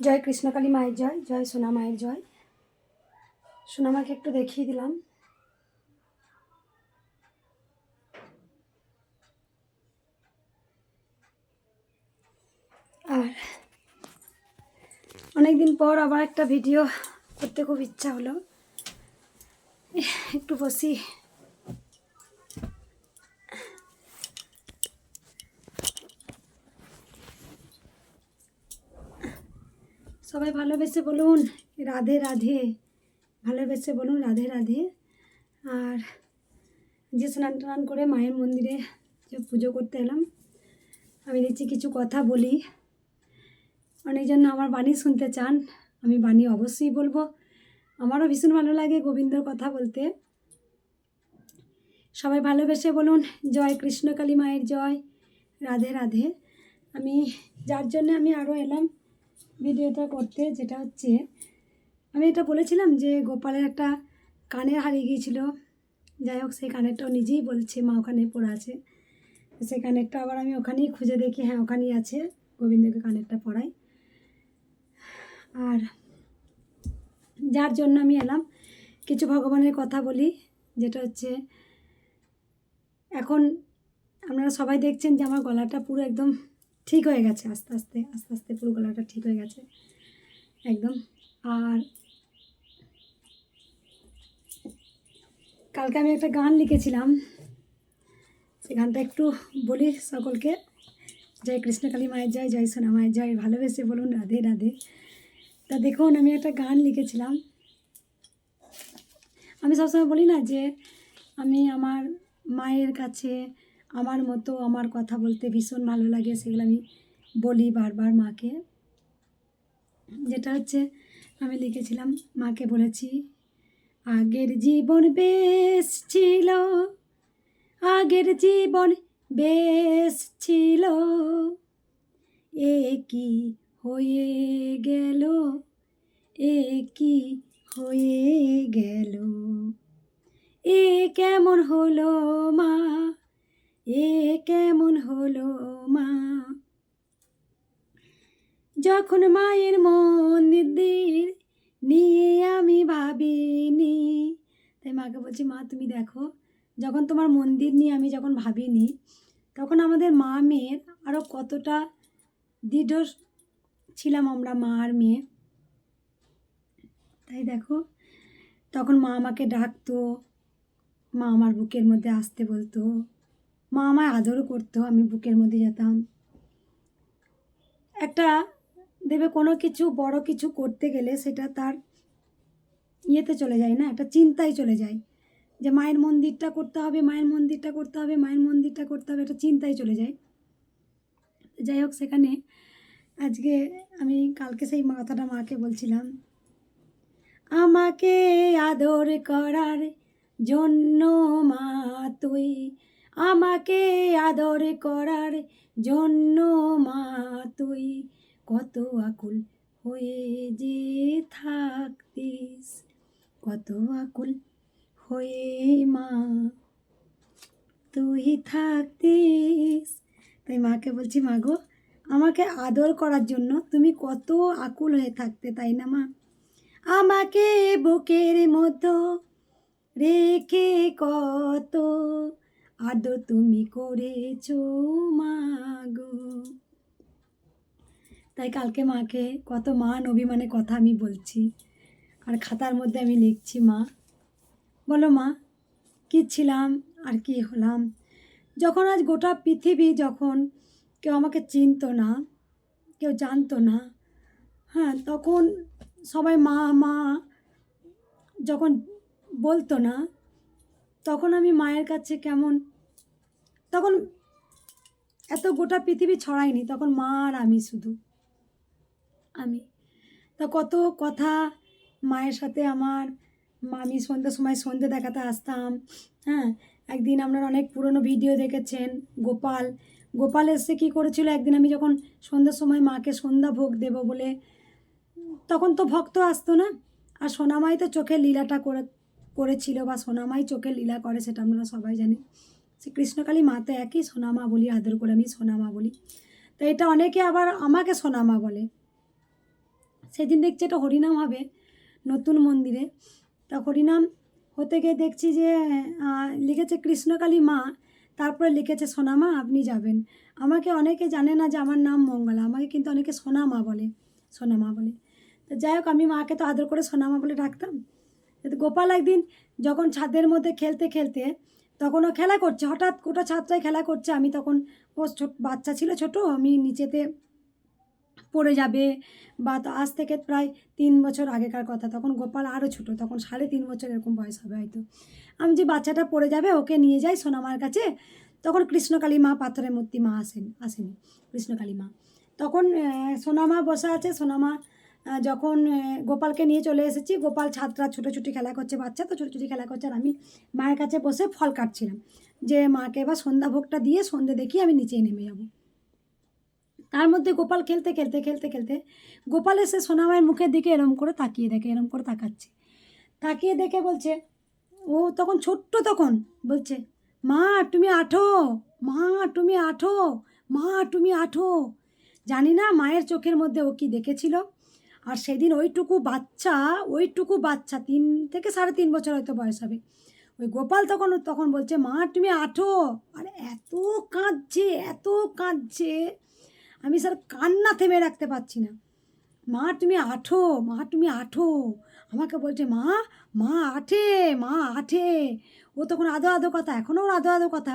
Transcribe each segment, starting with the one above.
জয় কৃষ্ণকালী মায়ের জয়, জয় সোনা মায়ের জয়। সোনামাকে একটু দেখিয়ে দিলাম। আর অনেকদিন পর আবার একটা ভিডিও করতে খুব ইচ্ছা হলো। একটু বসি। সবাই ভালোবেসে বলুন রাধে রাধে, ভালোবেসে বলুন রাধে রাধে। আর যে স্নান টান করে মায়ের মন্দিরে যে পুজো করতে এলাম, আমি দেখছি কিছু কথা বলি। অনেকজন আমার বাণী শুনতে চান, আমি বাণী অবশ্যই বলবো। আমারও ভীষণ ভালো লাগে গোবিন্দর কথা বলতে। সবাই ভালোবেসে বলুন জয় কৃষ্ণকালী মায়ের জয়, রাধে রাধে। আমি যার জন্য আমি আরও এলাম ভিডিওটা করতে, যেটা হচ্ছে আমি এটা বলেছিলাম যে গোপালের একটা কানের হারিয়ে গিয়েছিল। যাই হোক, সেই কানেরটাও নিজেই বলছে মা ওখানে পড়ে আছে। সেই কানেরটা আবার আমি ওখানেই খুঁজে দেখি, হ্যাঁ ওখানেই আছে, গোবিন্দকে কানেরটা পড়াই। আর যার জন্য আমি এলাম কিছু ভগবানের কথা বলি, যেটা হচ্ছে এখন আপনারা সবাই দেখছেন যে আমার গলাটা পুরো একদম ঠিক হয়ে গেছে, আস্তে আস্তে আস্তে আস্তে পুরো গলাটা ঠিক হয়ে গেছে একদম। আর কালকে আমি একটা গান লিখেছিলাম, সেই গানটা একটু বলি সকলকে। জয় কৃষ্ণকালী মায়ের জয়, জয় সোনা মায়ের জয়, ভালোবেসে বলুন রাধে রাধে। তা দেখুন, আমি একটা গান লিখেছিলাম। আমি সবসময় বলি না যে আমি আমার মায়ের কাছে আমার মতো আমার কথা বলতে ভীষণ ভালো লাগে, সেগুলো আমি বলি বারবার মাকে। যেটা হচ্ছে আমি লিখেছিলাম, মাকে বলেছি আগের জীবন বেশ ছিল, আগের জীবন বেশ ছিল, এ কি হয়ে গেল, এ কি হয়ে গেল, এ কেমন হলো মা, এ কেমন হলো মা। যখন মায়ের মন্দির নিয়ে আমি ভাবিনি, তাই মাকে বলছি মা তুমি দেখো, যখন তোমার মন্দির নিয়ে আমি যখন ভাবিনি, তখন আমাদের মা মেয়ের আরও কতটা দৃঢ় ছিলাম আমরা, মা আর মেয়ে। তাই দেখো, তখন মা আমাকে ডাকতো, মা আমার বুকের মধ্যে আসতে বলতো, মা আমায় আদরও করতো, আমি বুকের মধ্যে যেতাম। একটা দেবে কোনো কিছু বড় কিছু করতে গেলে সেটা তার ইয়েতে চলে যায় না, একটা চিন্তায় চলে যায় যে মায়ের মন্দিরটা করতে হবে, মায়ের মন্দিরটা করতে হবে, মায়ের মন্দিরটা করতে হবে, একটা চিন্তায় চলে যায়। যাই হোক, সেখানে আজকে আমি কালকে সেই কথাটা মাকে বলছিলাম, আমাকে আদর করার জন্য মা তুই, আমাকে আদর করার জন্য মা তুই, কত আকুল হয়ে যে থাকতিস, কত আকুল হয়ে মা তুই থাকতিস। তাই মাকে বলছি মা গো, আমাকে আদর করার জন্য তুমি কত আকুল হয়ে থাকতে, তাই না মা? আমাকে বুকের মতো রেখে কত আদর তুমি করেছো মা গো। তাই কালকে মাকে কত মান অভিমানের কথা আমি বলছি, আর খাতার মধ্যে আমি লিখছি মা বলো মা কী ছিলাম আর কি হলাম। যখন আজ গোটা পৃথিবী, যখন কেউ আমাকে চিনতো না, কেউ জানতো না, হ্যাঁ তখন সবাই মা মা যখন বলতো না, তখন আমি মায়ের কাছে কেমন, তখন এত গোটা পৃথিবী ছড়ায়নি, তখন মা আর আমি, শুধু আমি। তা কত কথা মায়ের সাথে আমার, আমি সন্ধ্যের সময় সন্ধ্যে দেখাতে আসতাম। হ্যাঁ, একদিন আপনারা অনেক পুরনো ভিডিও দেখেছেন, গোপাল এসে কী করেছিল, একদিন আমি যখন সন্ধ্যের সময় মাকে সন্ধ্যা ভোগ দেব বলে, তখন তো ভক্ত আসতো না, আর সোনামাই তো চোখের লীলাটা করেছিল, বা সোনামাই চোখের লীলা করে, সেটা আমরা সবাই জানি। সে কৃষ্ণকালী মা তো একই, সোনামা বলি, আদর করে আমি সোনামা বলি। তো এটা অনেকে আবার আমাকে সোনামা বলে, সেদিন দেখছি এটা হরিনাম হবে নতুন মন্দিরে। তা হরিনাম হতে গিয়ে দেখছি যে লিখেছে কৃষ্ণকালী মা, তারপরে লিখেছে সোনা মা আপনি যাবেন। আমাকে অনেকে জানে না যে আমার নাম মঙ্গলা, আমাকে কিন্তু অনেকে সোনা মা বলে, সোনা মা বলে। তো যাই হোক, আমি মাকে তো আদর করে সোনা মা বলে ডাকতাম। তো গোপাল একদিন যখন ছাদের মধ্যে খেলতে খেলতে, তখন ও খেলা করছে, হঠাৎ গোটা ছাদটায় খেলা করছে, আমি তখন, ও বাচ্চা ছিল ছোট, আমি নিচেতে পড়ে যাবে বা, তো আজ থেকে প্রায় 3 বছর আগেকার কথা, তখন গোপাল আরও ছোটো, তখন 3.5 বছর এরকম বয়স হবে হয়তো। আমি যে বাচ্চাটা পড়ে যাবে ওকে নিয়ে যাই সোনামার কাছে, তখন কৃষ্ণকালী মা, পাথরের মূর্তি মা আসেনি কৃষ্ণকালী মা। তখন সোনামা বসে আছে, সোনামা যখন গোপালকে নিয়ে চলে এসেছি, গোপাল ছাদটা ছুটোছুটি খেলা করছে, বাচ্চা তো ছুটোছুটি খেলা করছে, আর আমি মায়ের কাছে বসে ফল কাটছিলাম যে মাকে এবার সন্ধ্যা ভোগটা দিয়ে সন্ধ্যে দেখি আমি নিচেই নেমে যাব। তার মধ্যে গোপাল খেলতে খেলতে খেলতে খেলতে গোপাল এসে সোনামায়ের মুখের দিকে এরম করে তাকিয়ে দেখে, এরম করে তাকাচ্ছে, তাকিয়ে দেখে বলছে, ও তখন ছোট্ট, তখন বলছে, মা তুমি আঠো, মা তুমি আঠো, মা তুমি আঠো। জানি না মায়ের চোখের মধ্যে ও কি দেখেছিল। আর সেদিন ওইটুকু বাচ্চা 3 থেকে 3.5 বছর হয়তো বয়স হবে, ওই গোপাল তখন বলছে, মা তুমি আঠো। আর এত কাঁদছে, এত কাঁদছে, আমি স্যার কান্না থেমে রাখতে পারছি না। মা তুমি আঠো, মা তুমি আঠো, আমাকে বলছে, মা মা আঠে, মা আঠে। ও তখন আদো আদো কথা, এখনও ওর আদো আদো কথা।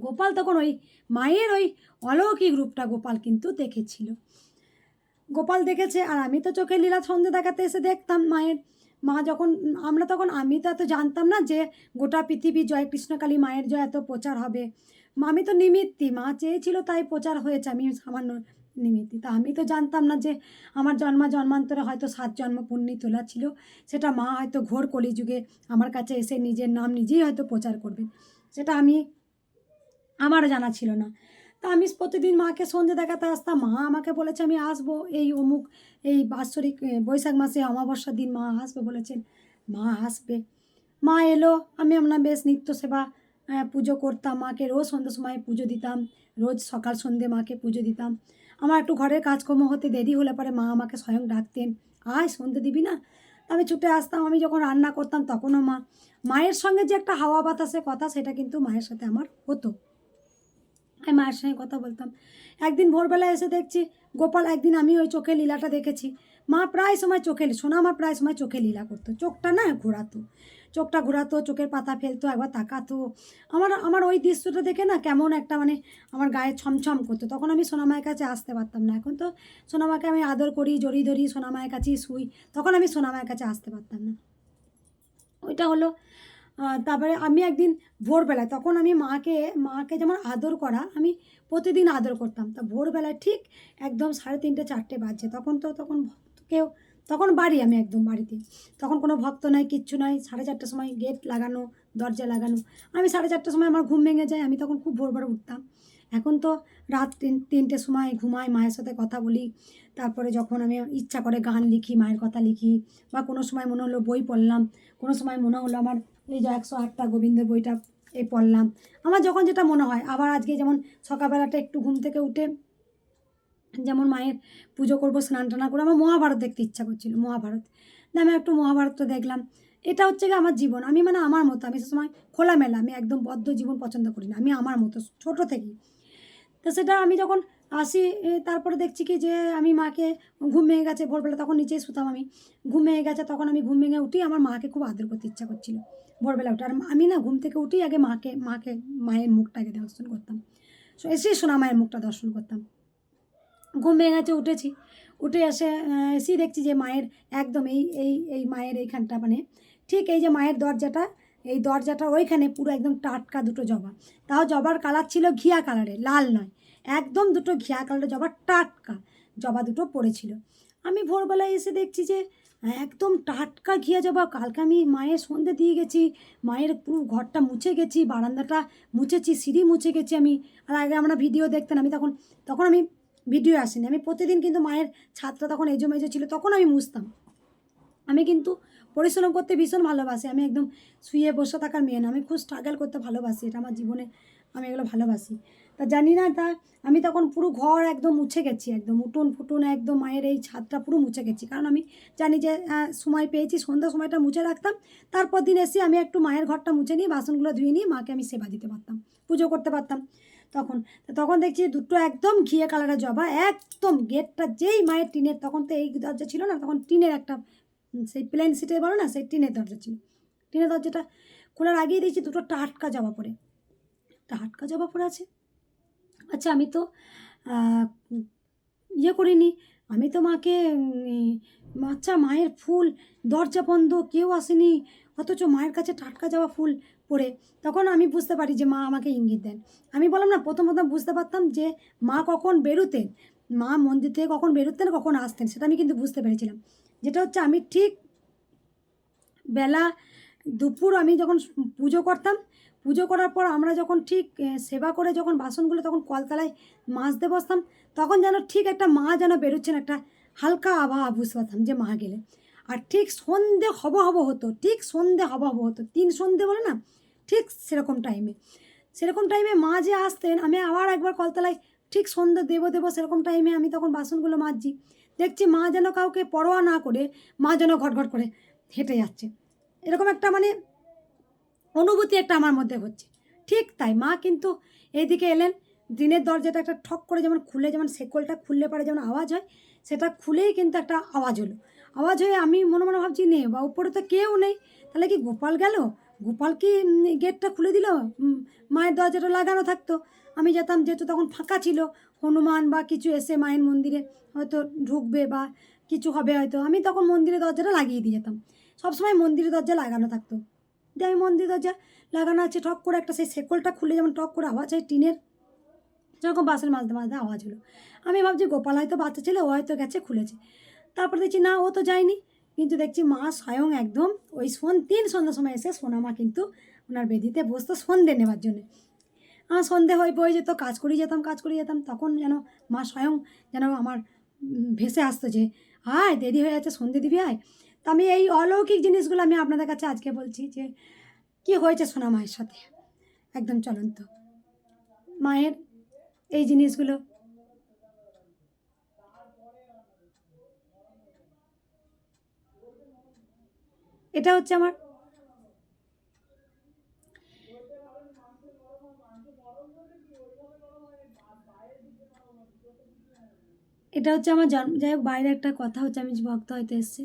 গোপাল তখন ওই মায়ের ওই অলৌকিক রূপটা গোপাল কিন্তু দেখেছিল, গোপাল দেখেছে। আর আমি তো চোখের লীলা সন্ধে দেখাতে এসে দেখতাম মায়ের, মা যখন, আমি তো এত জানতাম না যে গোটা পৃথিবী জয় কৃষ্ণকালী মায়ের জয় এত প্রচার হবে। আমি তো নিমিত্তি, মা চেয়েছিল তাই প্রচার হয়েছে, আমি সামান্য নিমিত্তি। তা আমি তো জানতাম না যে আমার জন্মান্তরে হয়তো 7 জন্ম পুণ্যি তোলা ছিল, সেটা মা হয়তো ঘোর কলিযুগে আমার কাছে এসে নিজের নাম নিজেই হয়তো প্রচার করবেন, সেটা আমারও জানা ছিল না। তা আমি প্রতিদিন মাকে সন্ধে দেখাতে আসতাম, মা আমাকে বলেছে আমি আসবো এই অমুক, এই বাৎসরিক বৈশাখ মাসে অমাবস্যার দিন মা আসবে বলেছেন, মা আসবে। মা এলো, আমি আমরা বেশ নিত্য সেবা পুজো করতাম, মাকে রোজ সন্ধ্যের সময় পুজো দিতাম, রোজ সকাল সন্ধ্যে মাকে পুজো দিতাম। আমার একটু ঘরের কাজকর্ম হতে দেরি হলে পরে মা আমাকে স্বয়ং ডাকতেন, আয় সন্ধ্যে দিবি না। আমি ছুটে আসতাম, আমি যখন রান্না করতাম তখনও মায়ের সঙ্গে যে একটা হাওয়া বাতাসে কথা, সেটা কিন্তু মায়ের সাথে আমার হতো, আমি মায়ের সঙ্গে কথা বলতাম। একদিন ভোরবেলা এসে দেখছি গোপাল, একদিন আমি ওই চোখে লীলাটা দেখেছি, মা প্রায় সময় সোনা আমার প্রায় সময় চোখে লীলা করতো, চোখটা না ঘোরাতো, চোখের পাতা ফেলতো, একবার তাকাতো। আমার ওই দৃশ্যটা দেখে না কেমন একটা মানে আমার গায়ে ছমছম করতো। তখন আমি সোনামায়ের কাছে আসতে পারতাম না, এখন তো সোনামাকে আমি আদর করি, জড়িয়ে ধরি, সোনামায়ের কাছেই শুই, তখন আমি সোনামায়ের কাছে আসতে পারতাম না। ওইটা হলো। তারপরে আমি একদিন ভোরবেলায়, তখন আমি মাকে যেমন আদর করা, আমি প্রতিদিন আদর করতাম। তা ভোরবেলায় ঠিক একদম 3:30-4টে বাজছে, তখন বাড়ি, আমি একদম বাড়িতে, তখন কোনো ভক্ত নাই, কিচ্ছু নাই। 4:30টার সময় গেট লাগানো, দরজা লাগানো, আমি 4:30টার সময় আমার ঘুম ভেঙে যায়, আমি তখন খুব ভোরবেলা উঠতাম। এখন তো রাত 3টের সময় ঘুমাই, মায়ের সাথে কথা বলি, তারপরে যখন আমি ইচ্ছা করে গান লিখি, মায়ের কথা লিখি, বা কোনো সময় মনে হলো বই পড়লাম, কোনো সময় মনে হলো আমার এই যে 108টা গোবিন্দের বইটা পড়লাম, আমার যখন যেটা মনে হয়। আবার আজকে যেমন সকালবেলাটা একটু ঘুম থেকে উঠে যেমন মায়ের পুজো করবো, স্নান টানা করে আমার মহাভারত দেখতে ইচ্ছা করছিল, মহাভারত, আমি একটু মহাভারতটা দেখলাম। এটা হচ্ছে কি আমার জীবন, আমি মানে আমার মতো, আমি সবসময় খোলামেলা, আমি একদম বদ্ধ জীবন পছন্দ করি না, আমি আমার মতো ছোটো থেকেই। তো সেটা আমি যখন আসি, তারপরে দেখছি কি যে আমি মাকে, ঘুম ভেঙে গেছে ভোরবেলা, তখন নিচেই শুতাম আমি, ঘুম ভেঙে গেছে, তখন আমি ঘুম ভেঙে উঠি, আমার মাকে খুব আদর করতে ইচ্ছা করছিল ভোরবেলা উঠে। আর আমি না ঘুম থেকে উঠি আগে মায়ের মুখটাকে দর্শন করতাম, এসেই সোনা মায়ের মুখটা দর্শন করতাম। ঘুম ভেঙে গেছে, উঠে এসেই দেখছি যে মায়ের একদম এই মায়ের এইখানটা, মানে ঠিক এই যে মায়ের এই দরজাটা ওইখানে পুরো একদম টাটকা 2টো জবা, তাও জবার কালার ছিল ঘিয়া কালারের, লাল নয়, একদম 2টো ঘিয়া কালারের জবা, টাটকা জবা 2টো পড়েছিল। আমি ভোরবেলায় এসে দেখছি যে একদম টাটকা ঘিয়া জবা, কালকে আমি মায়ের সন্ধে দিয়ে গেছি, মায়ের পুরো ঘরটা মুছে গেছি, বারান্দাটা মুছেছি, সিঁড়ি মুছে গেছি আমি। আর আগে আমরা ভিডিও দেখতেন, আমি তখন আমি ভিডিও আসেনি, আমি প্রতিদিন কিন্তু মায়ের ছাদটা তখন এজো ছিল, তখন আমি মুছতাম। আমি কিন্তু পরিশ্রম করতে ভীষণ ভালোবাসি, আমি একদম শুয়ে বসে থাকার মেয়ে না, আমি খুব স্ট্রাগল করতে ভালোবাসি, এটা আমার জীবনে, আমি এগুলো ভালোবাসি। তা জানি না, তা আমি তখন পুরো ঘর একদম মুছে গেছি, একদম উঠোন ফুটুন একদম মায়ের এই ছাদটা পুরো মুছে গেছি, কারণ আমি জানি যে সময় পেয়েছি, সন্ধ্যার সময়টা মুছে রাখতাম, তারপর দিন এসে আমি একটু মায়ের ঘরটা মুছে নিয়ে বাসনগুলো ধুয়ে নিয়ে মাকে আমি সেবা দিতে পারতাম, পুজো করতে পারতাম। তখন তখন দেখছি দুটো একদম ঘিয়ে কালারের জবা, একদম গেটটা যেই মায়ের টিনের, তখন তো এই দরজা ছিল না, তখন টিনের একটা সেই প্লেন সিটে বলো না, সেই টিনের দরজা ছিল, টিনের দরজাটা খোলার আগেই দেখছি দুটো টাটকা জবা পড়ে, টাটকা জবা পড়ে আছে। আচ্ছা আমি তো ইয়ে করিনি, আমি তো মাকে আচ্ছা মায়ের ফুল, দরজা বন্ধ, কেউ আসেনি, অথচ মায়ের কাছে টাটকা যাওয়া ফুল পড়ে, তখন আমি বুঝতে পারি যে মা আমাকে ইঙ্গিত দেন। আমি বললাম না, প্রথম বুঝতে পারতাম যে মা কখন বেরোতেন, মা মন্দির থেকে কখন বেরোতেন কখন আসতেন, সেটা আমি কিন্তু বুঝতে পেরেছিলাম। যেটা হচ্ছে আমি ঠিক বেলা দুপুর আমি যখন পুজো করতাম, পুজো করার পর আমরা যখন ঠিক সেবা করে যখন বাসনগুলো তখন কলতলায় মাজতে বসতাম, তখন যেন ঠিক একটা মা যেন বেরোচ্ছেন, একটা হালকা আবহাওয়া বুঝতে পারতাম যে মা গেলে। আর ঠিক সন্ধে হব হব হতো, ঠিক সন্ধে হব হব হতো, 3 সন্ধে বলে না, ঠিক সেরকম টাইমে মা যে আসতেন, আমি আবার একবার কলতলায় ঠিক সন্ধে দেবো সেরকম টাইমে আমি তখন বাসনগুলো মাজছি, দেখছি মা যেন কাউকে পরোয়া না করে মা যেন ঘটঘট করে হেঁটে যাচ্ছে, এরকম একটা মানে অনুভূতি একটা আমার মধ্যে হচ্ছে। ঠিক তাই মা কিন্তু এইদিকে এলেন, দিনের দরজাটা একটা ঠক করে যেমন খুলে, যেমন শেকলটা খুললে পরে যেমন আওয়াজ হয়, সেটা খুলেই কিন্তু একটা আওয়াজ হলো, আওয়াজ হয়ে আমি মনে মনে ভাবছি নে বা উপরে তো কেউ নেই, তাহলে কি গোপাল গেল, গোপাল কি গেটটা খুলে দিল, মায়ের দরজাটা লাগানো থাকতো, আমি যেতাম, যেহেতু তখন ফাঁকা ছিল, হনুমান বা কিছু এসে মায়ের মন্দিরে হয়তো ঢুকবে বা কিছু হবে হয়তো, আমি তখন মন্দিরের দরজাটা লাগিয়ে দিয়ে যেতাম, সবসময় মন্দিরের দরজা লাগানো থাকতো, দিয়ে আমি মন্দির দরজা লাগানো আছে, ঠক করে একটা সেই শেকলটা খুলে যেমন টক করে আওয়াজ হয় টিনের, যেরকম বাসের মাঝে মাঝে আওয়াজ হলো, আমি ভাবছি গোপাল হয়তো বাচ্চা ছেলে, ও হয়তো গেছে খুলেছে, তারপর দেখছি না ও তো যায়নি, কিন্তু দেখছি মা স্বয়ং একদম ওই সন্ধ্যার সময় এসে সোনামা কিন্তু ওনার বেদিতে বসতো সন্ধে নেওয়ার জন্য। আমার সন্ধে হয়ে বয়ে যেত, কাজ করে যেতাম, তখন যেন মা স্বয়ং যেন আমার ভেসে আসতো যে আয় দেরি হয়ে যাচ্ছে, সন্ধে দিবি আয়। তা আমি এই অলৌকিক জিনিসগুলো আমি আপনাদের কাছে আজকে বলছি যে কী হয়েছে সোনা মায়ের সাথে, একদম চলন্ত মায়ের এই জিনিসগুলো। এটা হচ্ছে আমার এটা হচ্ছে আমার জন্ম, যাই হোক বাইরে একটা কথা হচ্ছে, আমি ভক্ত হয়তো এসছে,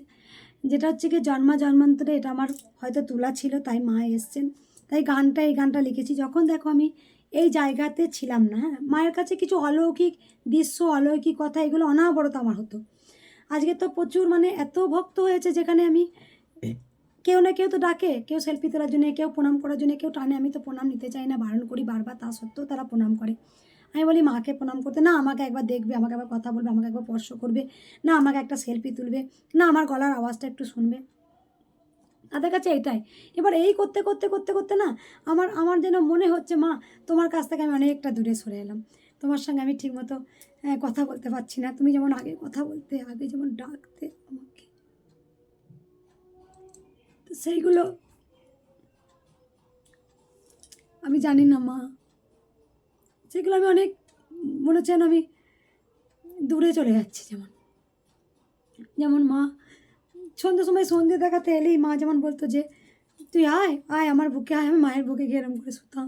যেটা হচ্ছে কি জন্মান্তরে এটা আমার হয়তো তোলা ছিল, তাই মা এসছেন, তাই এই গানটা লিখেছি। যখন দেখো আমি এই জায়গাতে ছিলাম না, হ্যাঁ, মায়ের কাছে কিছু অলৌকিক দৃশ্য, অলৌকিক কথা এগুলো অনাবরত আমার হতো। আজকে তো প্রচুর মানে এত ভক্ত হয়েছে, যেখানে আমি কেউ না কেউ তো ডাকে, কেউ সেলফি তোলার জন্য, কেউ প্রণাম করার জন্য, কেউ টানে, আমি তো প্রণাম নিতে চাই না, বারণ করি বারবার, তা সত্ত্বেও তারা প্রণাম করে। আমি বলি মাকে প্রণাম করতে, না আমাকে একবার দেখবে, আমাকে একবার কথা বলবে, আমাকে একবার স্পর্শ করবে, না আমাকে একটা সেলফি তুলবে, না আমার গলার আওয়াজটা একটু শুনবে, তাদের কাছে এটাই। এবার এই করতে করতে করতে করতে না আমার আমার যেন মনে হচ্ছে মা তোমার কাছ থেকে আমি অনেকটা দূরে সরে এলাম, তোমার সঙ্গে আমি ঠিকমতো কথা বলতে পারছি না, তুমি যেমন আগে কথা বলতে, আগে যেমন ডাকতে আমাকে, তো সেইগুলো আমি জানি না মা, সেগুলো আমি অনেক মনে হচ্ছে যেন আমি দূরে চলে যাচ্ছি, যেমন যেমন মা সন্ধ্যের সময় সন্ধ্যে দেখাতে এলেই মা যেমন বলতো যে তুই আয় আয় আমার বুকে আয়, আমি মায়ের বুকে গিয়ে এরম করে শুতাম।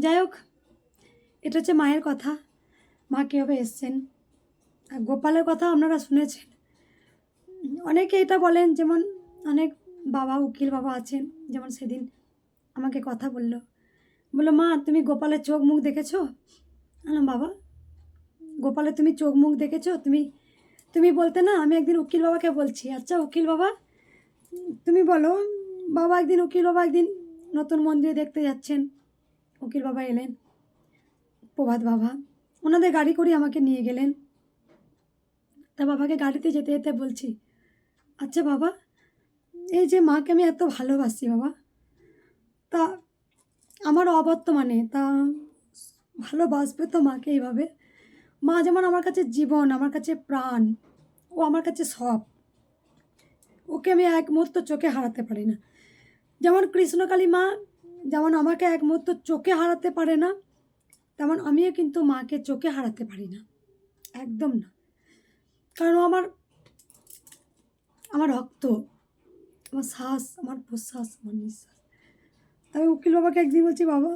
যাই হোক, এটা হচ্ছে মায়ের কথা, মা কীভাবে এসছেন। আর গোপালের কথা আপনারা শুনেছেন, অনেকে এটা বলেন, যেমন অনেক বাবা উকিল বাবা আছেন, যেমন সেদিন আমাকে কথা বললো মা তুমি গোপালের চোখ মুখ দেখেছো, বললাম বাবা গোপালের তুমি চোখ মুখ দেখেছো, তুমি তুমি বলতে না, আমি একদিন উকিল বাবাকে বলছি, আচ্ছা উকিল বাবা তুমি বলো, উকিল বাবা একদিন নতুন মন্দিরে দেখতে যাচ্ছেন, উকিল বাবা এলেন, প্রভাত বাবা ওনাদের গাড়ি করে আমাকে নিয়ে গেলেন, তা বাবাকে গাড়িতে যেতে যেতে বলছি আচ্ছা বাবা এই যে মাকে আমি এত ভালোবাসি বাবা, তা আমার অবর্তমানে তা ভালোবাসবে তো মাকে এইভাবে, মা যেমন আমার কাছে জীবন, আমার কাছে প্রাণ, ও আমার কাছে সব, ওকে আমি এক মুহূর্ত চোখে হারাতে পারি না। যেমন কৃষ্ণকালী মা যেমন আমাকে এক মুহূর্ত চোখে হারাতে পারে না, তেমন আমিও কিন্তু মাকে চোখে হারাতে পারি না, একদম না। কারণ ও আমার আমার রক্ত, আমার শ্বাস, আমার প্রশ্বাস, আমার নিঃশ্বাস। আমি উকিল বাবাকে একদিন বলছি, বাবা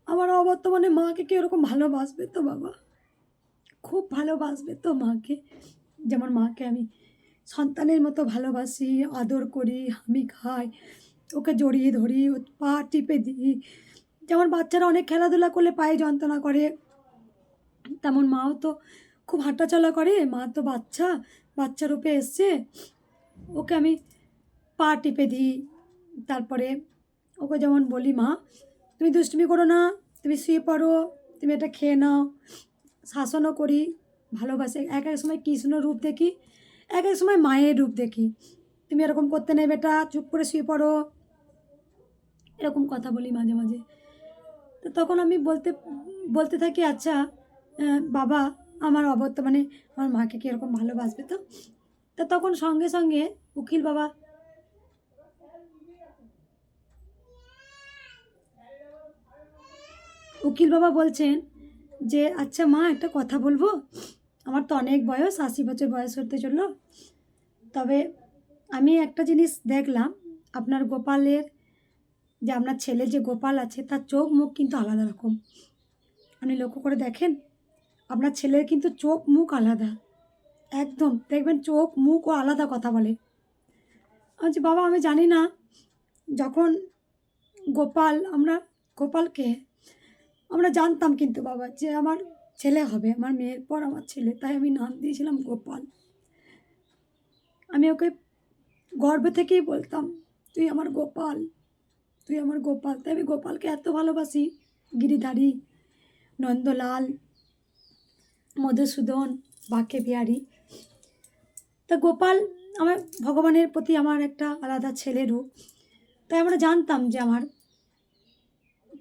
আমার অবর্তমানে মাকে কি এরকম ভালোবাসবে তো বাবা, খুব ভালোবাসবে তো মাকে, যেমন মাকে আমি সন্তানের মতো ভালোবাসি, আদর করি, আমি খাই, ওকে জড়িয়ে ধরি, ও পা টিপে দিই। যেমন বাচ্চারা অনেক খেলাধুলা করলে পায়ে যন্ত্রণা করে, তেমন মাও তো খুব হাঁটাচলা করে, মা তো বাচ্চা রূপে এসছে, ওকে আমি পা টিপে দিই। তারপরে ওকে যেমন বলি, মা তুমি দুষ্টুমি করো না, তুমি শুয়ে পড়ো, তুমি এটা খেয়ে নাও, শাসনও করি, ভালোবাসে। এক এক সময় কৃষ্ণ রূপ দেখি, এক এক সময় মায়ের রূপ দেখি, তুমি এরকম করতে নেই বেটা, চুপ করে শুয়ে পড়ো, এরকম কথা বলি মাঝে মাঝে। তো তখন আমি বলতে থাকি, আচ্ছা বাবা আমার অবর্তমানে আমার মাকে কি এরকম ভালোবাসবে তো? তা তখন সঙ্গে সঙ্গে উকিল বাবা বলছেন যে, আচ্ছা মা একটা কথা বলবো, আমার তো অনেক বয়স, 80 বছর বয়স হতে চললো, তবে আমি একটা জিনিস দেখলাম, আপনার গোপালের যে আপনার ছেলে যে গোপাল আছে তার চোখ মুখ কিন্তু আলাদা রকম, আপনি লক্ষ্য করে দেখেন, আপনার ছেলের কিন্তু চোখ মুখ আলাদা, একদম দেখবেন চোখ মুখ ও আলাদা কথা বলে। আচ্ছা বাবা আমি জানি না, যখন গোপালকে আমরা জানতাম কিন্তু বাবা যে আমার ছেলে হবে, আমার মেয়ের পর আমার ছেলে, তাই আমি নাম দিয়েছিলাম গোপাল। আমি ওকে গর্বে থেকেই বলতাম, তুই আমার গোপাল, তুই আমার গোপাল। তাই আমি গোপালকে এত ভালোবাসি, গিরিধারী, নন্দলাল, মধুসূদন, বাঁকে বিহারী। তা গোপাল আমার ভগবানের প্রতি আমার একটা আলাদা ছেলে রূপ, তাই আমরা জানতাম যে আমার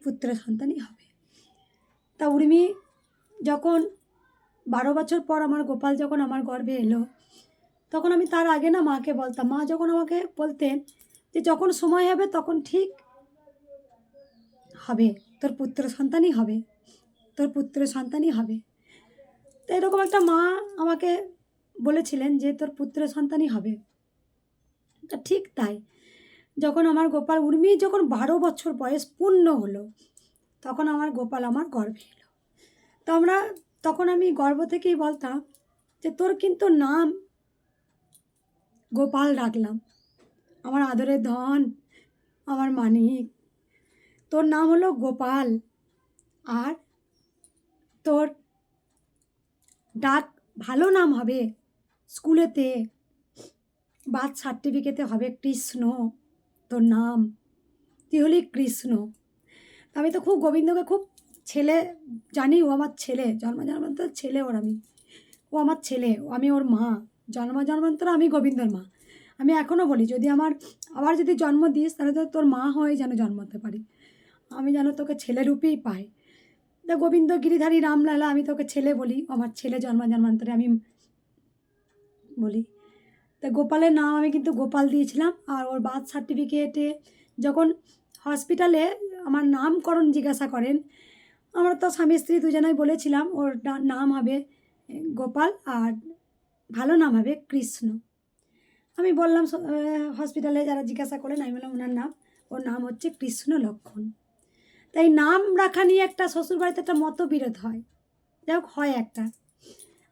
পুত্র সন্তানই হবে। তা উর্মি যখন 12 বছর পর আমার গোপাল যখন আমার গর্ভে এলো, তখন আমি তার আগে না মাকে বলতাম, মা যখন আমাকে বলতেন যে যখন সময় হবে তখন ঠিক হবে, তোর পুত্র সন্তানই হবে, তোর পুত্র সন্তানই হবে। তো এরকম একটা মা আমাকে বলেছিলেন যে তোর পুত্র সন্তানই হবে। তা ঠিক তাই, যখন আমার গোপাল উর্মি যখন 12 বছর বয়স পূর্ণ হলো, তখন আমার গোপাল আমার গর্ভে এলো। তো তখন আমি গর্ভ থেকেই বলতাম যে তোর কিন্তু নাম গোপাল রাখলাম, আমার আদরের ধন, আমার মানিক, তোর নাম হলো গোপাল, আর তোর ডাক ভালো নাম হবে, স্কুলেতে বার্থ সার্টিফিকেটে হবে কৃষ্ণ, তোর নাম, তুই হলি কৃষ্ণ। আমি তো খুব গোবিন্দকে খুব ছেলে জানি, ও আমার ছেলে, জন্মান্তর ছেলে ওর, ও আমার ছেলে, আমি ওর মা, জন্মান্তর আমি গোবিন্দর মা। আমি এখনও বলি, যদি আবার যদি জন্ম দিস তাহলে তো তোর মা হয়ে যেন জন্মাতে পারি, আমি যেন তোকে ছেলে রূপেই পাই। তা গোবিন্দ গিরিধারী রামলালা, আমি তোকে ছেলে বলি, আমার ছেলে জন্মান্তরে আমি বলি। তা গোপালের নাম আমি কিন্তু গোপাল দিয়েছিলাম। আর ওর বার্থ সার্টিফিকেটে যখন হসপিটালে আমার নামকরণ জিজ্ঞাসা করেন, আমরা তো স্বামী স্ত্রী দুজনেই বলেছিলাম ওর নাম হবে গোপাল আর ভালো নাম হবে কৃষ্ণ। আমি বললাম, হসপিটালে যারা জিজ্ঞাসা করেন, আমি বললাম ওর নাম হচ্ছে কৃষ্ণ লক্ষণ। তাই নাম রাখা নিয়ে একটা শ্বশুরবাড়িতে একটা মতবিরোধ হয়, যাই হোক হয় একটা।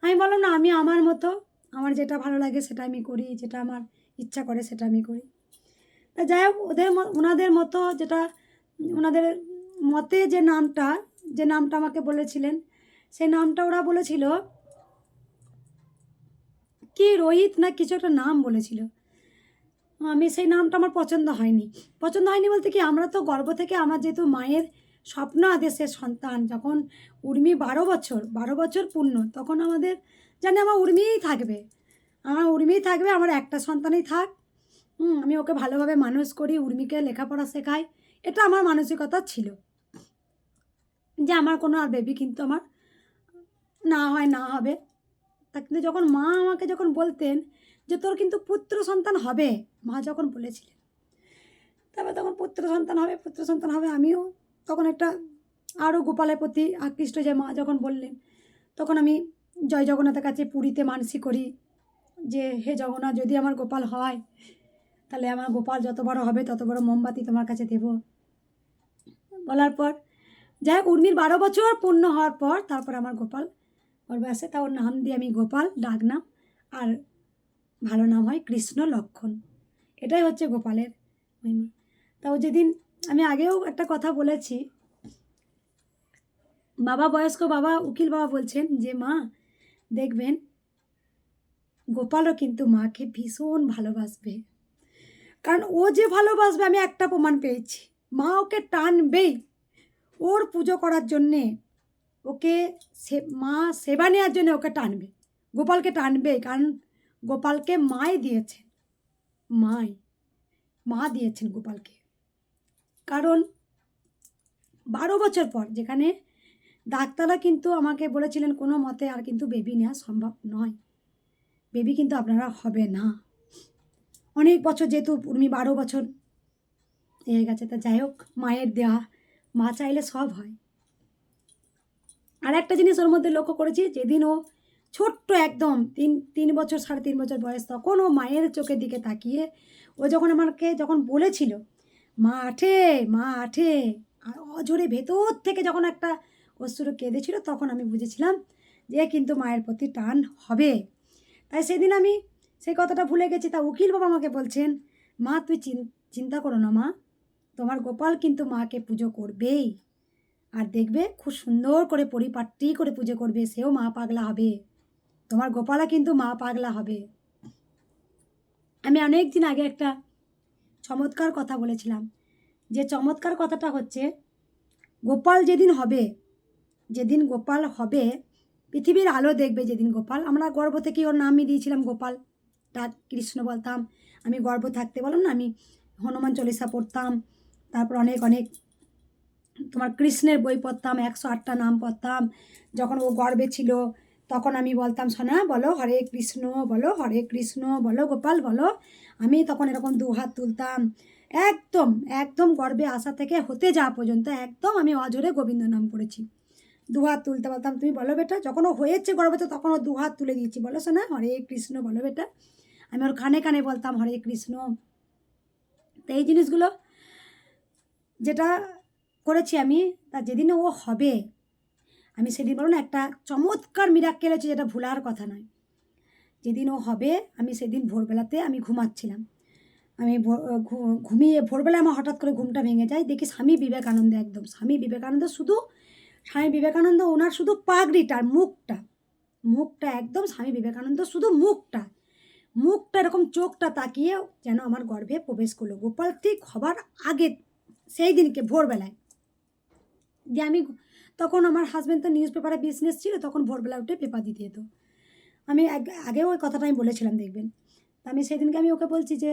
আমি বললাম না, আমি আমার মতো, আমার যেটা ভালো লাগে সেটা আমি করি, যেটা আমার ইচ্ছা করে সেটা আমি করি। তা যাই হোক ওনাদের মতো, যেটা ওনাদের মতে যে নামটা আমাকে বলেছিলেন, সেই নামটা ওরা বলেছিল কি রোহিত না কিছু একটা নাম বলেছিল। আমি সেই নামটা আমার পছন্দ হয়নি বলতে কি, আমরা তো গর্ভ থেকে আমার যেহেতু মায়ের স্বপ্ন আদেশের সন্তান, যখন উর্মি 12 বছর পূর্ণ, তখন আমাদের জানি আমার উর্মিই থাকবে, আমার একটা সন্তানই থাক, আমি ওকে ভালোভাবে মানুষ করি, উর্মিকে লেখাপড়া শেখাই, এটা আমার মানসিকতা ছিল, যে আমার কোনো আর বেবি কিন্তু আমার না হবে। তা কিন্তু যখন মা আমাকে যখন বলতেন যে তোর কিন্তু পুত্র সন্তান হবে, মা যখন বলেছিলেন, তা তারপর তখন পুত্র সন্তান হবে আমিও তখন একটা আরও গোপালের প্রতি আকৃষ্ট যে মা যখন বললেন, তখন আমি জয় জগন্নাথের কাছে পুরীতে মানসিক করি যে হে জগন্নাথ, যদি আমার গোপাল হয় তাহলে আমার গোপাল যত বড় হবে তত বড় মোমবাতি তোমার কাছে দেব। বলার পর যাই হোক, উর্মির 12 বছর পূর্ণ হওয়ার পর তারপর আমার গোপাল গর্বে আসে। তা ওর নাম দিয়ে আমি গোপাল ডাক নাম, আর ভালো নাম হয় কৃষ্ণ লক্ষণ। এটাই হচ্ছে গোপালের মহিমা। তাও যেদিন আমি আগেও একটা কথা বলেছি, বাবা বয়স্ক বাবা উকিল বাবা বলছেন যে মা দেখবেন গোপালও কিন্তু মাকে ভীষণ ভালোবাসবে, কারণ ও যে ভালোবাসবে আমি একটা প্রমাণ পেয়েছি, মা ওকে টানবেই ওর পুজো করার জন্যে, ওকে মা সেবা নেওয়ার জন্য ওকে টানবে, গোপালকে টানবে, কারণ গোপালকে মাই দিয়েছেন, মা দিয়েছেন গোপালকে। কারণ 12 বছর পর, যেখানে ডাক্তাররা কিন্তু আমাকে বলেছিলেন কোনো মতে আর কিন্তু বেবি নেওয়া সম্ভব নয়, বেবি কিন্তু আপনারা হবে না, অনেক বছর যেহেতু উর্মি 12 বছর হয়ে গেছে। তা যাই হোক, মায়ের দেওয়া, মা চাইলে সব হয়। আর একটা জিনিস ওর মধ্যে লক্ষ্য করেছি, যেদিন ও ছোট্ট একদম 3 বছর 3.5 বছর বয়স, তখন ও মায়ের চোখের দিকে তাকিয়ে ও যখন আমাকে বলেছিল মা আঠে, আর অজোরে ভেতর থেকে যখন একটা অশ্রু কেঁদেছিল, তখন আমি বুঝেছিলাম যে কিন্তু মায়ের প্রতি টান হবে। তাই সেদিন আমি সেই কথাটা ভুলে গেছি। তা উকিল বাবা আমাকে বলছেন, মা তুই চিন্তা করো না মা, তোমার গোপাল কিন্তু মাকে পুজো করবেই, আর দেখবে খুব সুন্দর করে পরিপাটি করে পুজো করবে, সেও মা পাগলা হবে, তোমার গোপালা কিন্তু মা পাগলা হবে। আমি অনেক দিন আগে একটা চমৎকার কথা বলেছিলাম, যে চমৎকার কথাটা হচ্ছে, গোপাল যেদিন গোপাল হবে পৃথিবীর আলো দেখবে যেদিন গোপাল, আমরা গর্ভ থেকে ওর নামই দিয়েছিলাম গোপাল, ডাক কৃষ্ণ বলতাম। আমি গর্ভ থাকতে বললাম না, আমি হনুমান চল্লিশা পড়তাম, তারপর অনেক তোমার কৃষ্ণের বই পড়তাম, 108টা নাম পড়তাম। যখন ও গর্বে ছিল তখন আমি বলতাম, সোনা বলো হরে কৃষ্ণ, বলো হরে কৃষ্ণ, বলো গোপাল বলো। আমি তখন এরকম 2 হাত তুলতাম, একদম গর্বে আসা থেকে হতে যাওয়া পর্যন্ত একদম আমি অজোরে গোবিন্দ নাম পড়েছি, 2 হাত তুলতে বলতাম, তুমি বলো বেটা। যখন ও হয়েছে গর্ভে তখন ও 2 হাত তুলে দিয়েছি, বলো সোনা হরে কৃষ্ণ, বলো বেটা। আমি ওর কানে কানে বলতাম হরে কৃষ্ণ। তো এই জিনিসগুলো যেটা করেছি আমি, তা যেদিন ও হবে, আমি সেদিন বলো না একটা চমৎকার মিরাক্কেল আছে, যেটা ভুলার কথা নয়। যেদিন ও হবে, আমি সেদিন ভোরবেলাতে আমি ঘুমাচ্ছিলাম, আমি ঘুমিয়ে ভোরবেলা আমার হঠাৎ করে ঘুমটা ভেঙে যায়, দেখি স্বামী বিবেকানন্দ, একদম স্বামী বিবেকানন্দ ওনার শুধু পাগড়িটার মুখটা একদম স্বামী বিবেকানন্দ, শুধু মুখটা এরকম চোখটা তাকিয়ে যেন আমার গর্ভে প্রবেশ করলো, গোপাল ঠিক হবার আগে সেই দিনকে ভোরবেলায়। যে আমি তখন আমার হাজব্যান্ড তো নিউজ পেপারে বিজনেস ছিল, তখন ভোরবেলা উঠে পেপার দিতে যেত। আমি আগেও ওই কথাটা আমি বলেছিলাম দেখবেন। আমি সেদিনকে আমি ওকে বলছি যে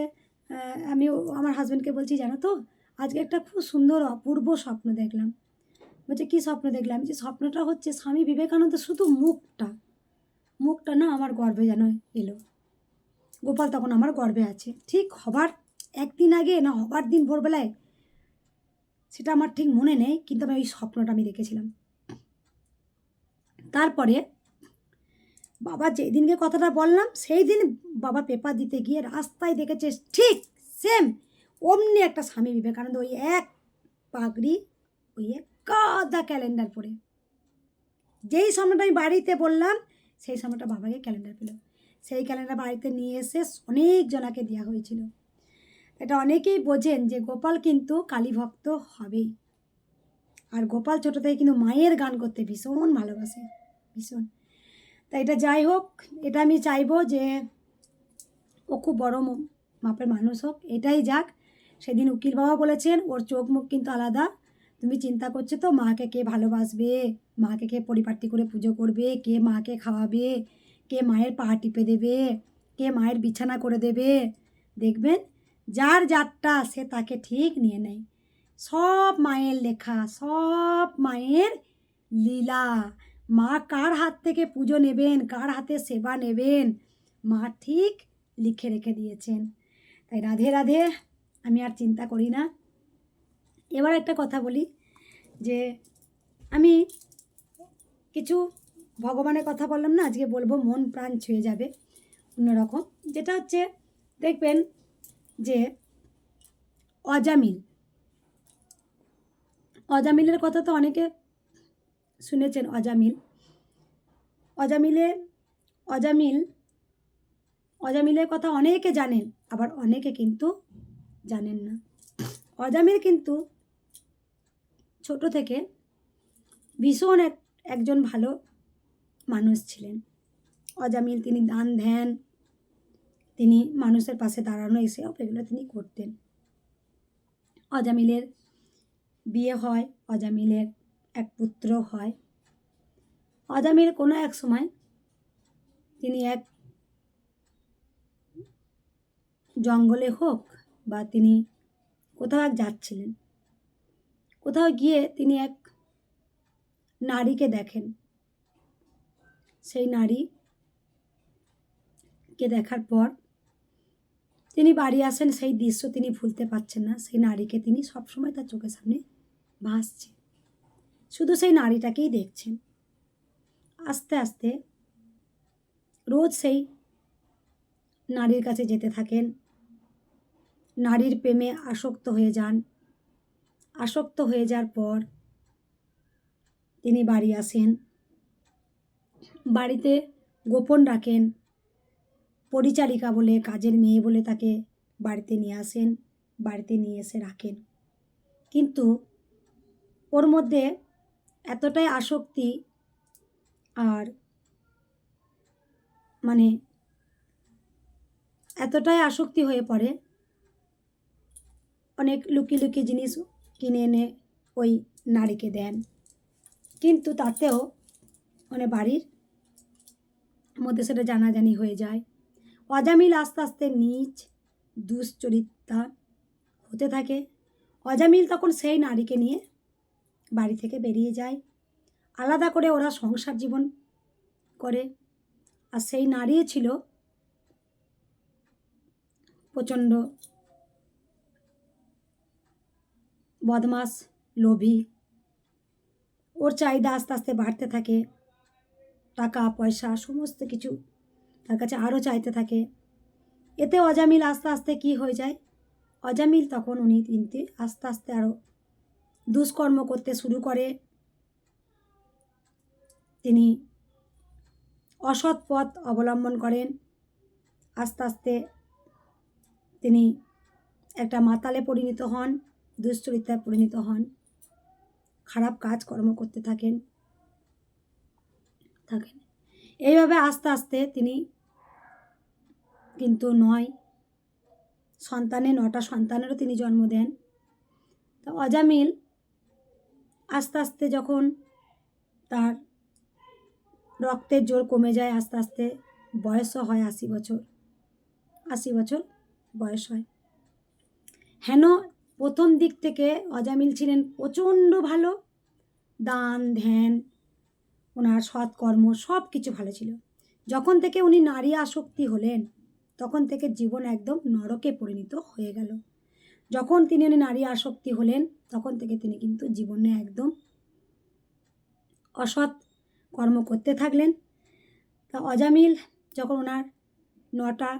আমি আমার হাজব্যান্ডকে বলছি, জানো তো আজকে একটা খুব সুন্দর অপূর্ব স্বপ্ন দেখলাম। বলছে কী স্বপ্ন দেখলাম? যে স্বপ্নটা হচ্ছে স্বামী বিবেকানন্দ শুধু মুখটা না আমার গর্ভে যেন এলো, গোপাল তখন আমার গর্ভে আছে, ঠিক হবার একদিন আগে না হবার দিন ভোরবেলায়, সেটা আমার ঠিক মনে নেই, কিন্তু আমি ওই স্বপ্নটা আমি দেখেছিলাম। তারপরে বাবা যেদিনকে কথাটা বললাম, সেই দিন বাবা পেপার দিতে গিয়ে রাস্তায় দেখেছে ঠিক সেম অমনি একটা স্বামী বিবেকানন্দ, ওই এক পাগড়ি, ওই এক কাদা ক্যালেন্ডার পরে। যেই সময়টা আমি বাড়িতে বললাম, সেই সময়টা বাবাকে ক্যালেন্ডার পেল। সেই ক্যালেন্ডার বাড়িতে নিয়ে এসে অনেক জনাকে দেওয়া হয়েছিল। এটা অনেকেই বোঝেন যে গোপাল কিন্তু কালী ভক্ত হবেই, আর গোপাল ছোটো থেকে কিন্তু মায়ের গান করতে ভীষণ ভালোবাসে, ভীষণ। তাই এটা যাই হোক, এটা আমি চাইবো যে ও খুব বড় মাপের মানুষ হোক, এটাই যাক। সেদিন উকিল বাবা বলেছেন ওর চোখ মুখ কিন্তু আলাদা, তুমি চিন্তা করছো তো মাকে কে ভালোবাসবে, মাকে কে পরিপাটি করে পুজো করবে, কে মাকে খাওয়াবে, কে মায়ের পা টিপে দেবে, কে মায়ের বিছানা করে দেবে। দেখবেন যার যারটা সে তাকে ঠিক নিয়ে নেয়। সব মায়ের লেখা, সব মায়ের লীলা। মা কার হাত থেকে পুজো নেবেন, কার হাতে সেবা নেবেন, মা ঠিক লিখে রেখে দিয়েছেন। তাই রাধে রাধে, আমি আর চিন্তা করি না। এবার একটা কথা বলি যে আমি কিছু ভগবানের কথা বললাম না, আজকে বলবো মন প্রাণ ছুঁয়ে যাবে অন্যরকম। যেটা হচ্ছে দেখবেন যে অজামিল, অজামিলের কথা তো অনেকে শুনেছেন। অজামিলে অজামিল অজামিলের কথা অনেকে জানেন, আবার অনেকে কিন্তু জানেন না। অজামিল কিন্তু ছোট থেকে ভীষণ একজন ভালো মানুষ ছিলেন। অজামিল তিনি দান ধ্যান, তিনি মানুষের পাশে দাঁড়ানো, এসব এগুলো তিনি করতেন। অজামিলের বিয়ে হয়, অজামিলের এক পুত্র হয়। অজামিল কোনো এক সময় তিনি এক জঙ্গলে হোক বা তিনি কোথাও এক যাচ্ছিলেন, কোথাও গিয়ে তিনি এক নারীকে দেখেন। সেই নারীকে দেখার পর তিনি বাড়ি আসেন। সেই দৃশ্য তিনি ভুলতে পারছেন না। সেই নারীকে তিনি সবসময় তার চোখের সামনে ভাসছে, শুধু সেই নারীটাকেই দেখছেন। আস্তে আস্তে রোজ সেই নারীর কাছে যেতে থাকেন, নারীর প্রেমে আসক্ত হয়ে যান। আসক্ত হয়ে যাওয়ার পর তিনি বাড়ি আসেন, বাড়িতে গোপন রাখেন। পরিচারিকা বলে, কাজের মেয়ে বলে তাকে বাড়িতে নিয়ে আসেন, বাড়িতে নিয়ে এসে রাখেন। কিন্তু ওর মধ্যে এতটাই আসক্তি আর মানে এতটাই আসক্তি হয়ে পড়ে, অনেক লুকিয়ে লুকিয়ে জিনিস কিনে এনে ওই নারীকে দেন। কিন্তু তাতেও মানে বাড়ির মধ্যে সেটা জানাজানি হয়ে যায়। অজামিল আস্তে আস্তে নীচ দুশ্চরিত্রা হতে থাকে। অজামিল তখন সেই নারীকে নিয়ে বাড়ি থেকে বেরিয়ে যায়, আলাদা করে ওরা সংসার জীবন করে। আর সেই নারী ছিল প্রচণ্ড বদমাস, লোভী। ওর চাহিদা আস্তে আস্তে বাড়তে থাকে, টাকা পয়সা সমস্ত কিছু তার কাছে আরও চাইতে থাকে। এতে অজামিল আস্তে আস্তে কি হয়ে যায়, অজামিল তখন কিন্তু আস্তে আস্তে আরও দুষ্কর্ম করতে শুরু করে। তিনি অসৎ পথ অবলম্বন করেন। আস্তে আস্তে তিনি একটা মাতালে পরিণত হন, দুশ্চরিত্রায় পরিণত হন, খারাপ কাজকর্ম করতে থাকেন। এইভাবে আস্তে আস্তে তিনি কিন্তু 9টা সন্তানেরও তিনি জন্ম দেন। তো অজামিল আস্তে আস্তে যখন তার রক্তের জোর কমে যায়, আস্তে আস্তে বয়সও হয় 80 বছর বয়স হয়। হেন প্রথম দিক থেকে অজামিল ছিলেন প্রচণ্ড ভালো, দান ধ্যান, ওনার সৎকর্ম সব কিছু ভালো ছিল। যখন থেকে উনি নারী আসক্তি হলেন, তখন থেকে জীবন একদম নরকে পরিণত হয়ে গেল। যখন তিনি নারী আসক্তি হলেন, তখন থেকে তিনি কিন্তু জীবনে একদম অসৎ কর্ম করতে থাকলেন। তা অজামিল যখন ওনার 9টা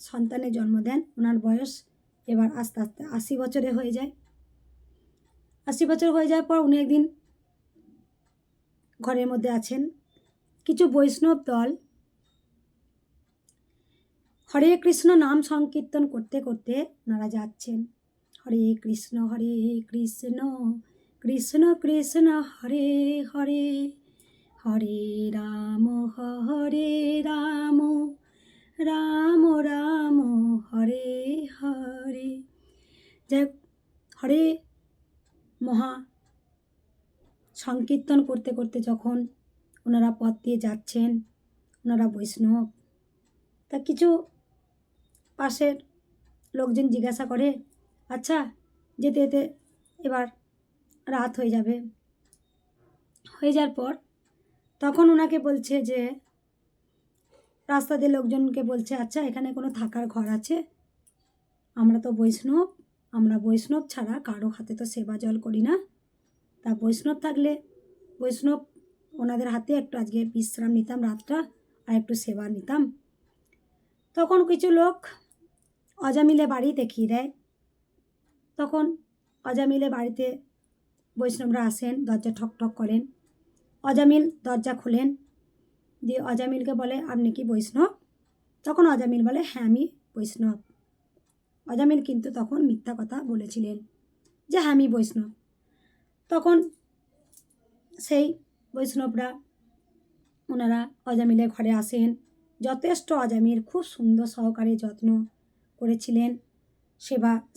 সন্তানের জন্ম দেন, ওনার বয়স এবার আস্তে আস্তে 80 বছরে হয়ে যায়। 80 বছর হয়ে যাওয়ার পর উনি একদিন ঘরের মধ্যে আছেন, কিছু বৈষ্ণব দল হরে কৃষ্ণ নাম সংকীর্তন করতে করতে ওনারা যাচ্ছেন। হরে কৃষ্ণ কৃষ্ণ কৃষ্ণ হরে হরে, হরে রাম রাম রাম রাম হরে হরে। যাই হরে মহা সংকীর্তন করতে করতে যখন ওনারা পথ দিয়ে যাচ্ছেন, ওনারা বৈষ্ণব, তা কিছু পাশের লোকজন জিজ্ঞাসা করে, আচ্ছা যেতে যেতে এবার রাত হয়ে যাবে। হয়ে যাওয়ার পর তখন ওনাকে বলছে যে, রাস্তা দিয়ে লোকজনকে বলছে, আচ্ছা এখানে কোনো থাকার ঘর আছে? আমরা তো বৈষ্ণব, আমরা বৈষ্ণব ছাড়া কারো হাতে তো সেবা জল করি না। তা বৈষ্ণব থাকলে বৈষ্ণব ওনাদের হাতে একটু আজকে বিশ্রাম নিতাম রাতটা, আর একটু সেবা নিতাম। তখন কিছু লোক অজামিলে বাড়ি দেখিয়ে দেয়। তখন অজামিলে বাড়িতে বৈষ্ণবরা আসেন, দরজা ঠক ঠক করেন। অজামিল দরজা খোলেন, দিয়ে অজামিলকে বলে, আপনি কি বৈষ্ণব? তখন অজামিল বলে, হ্যাঁ আমি বৈষ্ণব। অজামিল কিন্তু তখন মিথ্যা কথা বলেছিলেন যে হ্যাঁ আমি বৈষ্ণব। তখন সেই বৈষ্ণবরা ওনারা অজামিলের ঘরে আসেন। যথেষ্ট অজামিল খুব সুন্দর সহকারে যত্ন করেছিলেন,